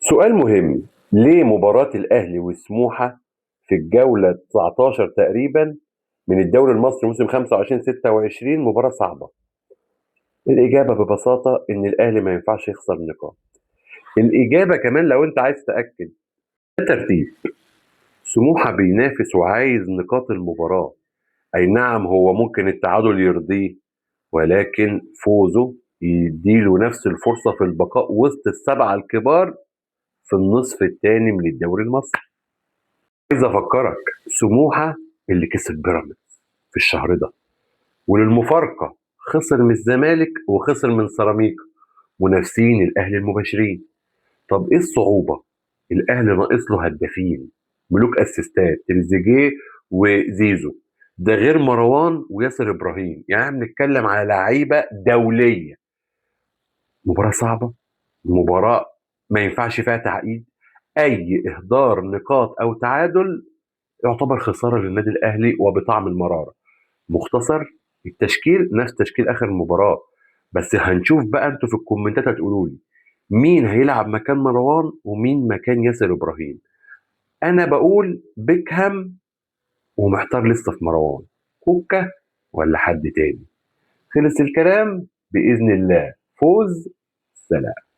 سؤال مهم. ليه مباراة الأهلي وسموحة في الجولة 19 تقريبا من الدوري المصري موسم 25-26 مباراة صعبة؟ الإجابة ببساطة إن الأهلي ما ينفعش يخسر نقاط. الإجابة كمان لو أنت عايز تأكد ده ترتيب. سموحة بينافس وعايز نقاط المباراة. أي نعم، هو ممكن التعادل يرضيه، ولكن فوزه يديله نفس الفرصة في البقاء وسط السبعة الكبار في النصف الثاني من الدوري المصري. عايز افكرك، سموحه اللي كسب بيراميدز في الشهر ده، وللمفارقه خسر من الزمالك وخسر من سيراميكا، منافسين الاهلي المباشرين. طب ايه الصعوبه؟ الاهلي ناقص له هدافين، ملوك اسيستات، تريزيجيه وزيزو، ده غير مروان وياسر ابراهيم، يعني بنتكلم على لعيبه دوليه. مباراه صعبه، مباراه ما ينفعش فيها تعقيد. اي اهدار نقاط او تعادل يعتبر خساره للنادي الاهلي وبطعم المراره. مختصر، التشكيل نفس تشكيل اخر مباراه، بس هنشوف بقى انتوا في الكومنتات هتقولوا لي مين هيلعب مكان مروان ومين مكان ياسر ابراهيم. انا بقول بيكهام، ومحتار لسه في مروان، كوكا ولا حد تاني. خلص الكلام، باذن الله فوز. سلام.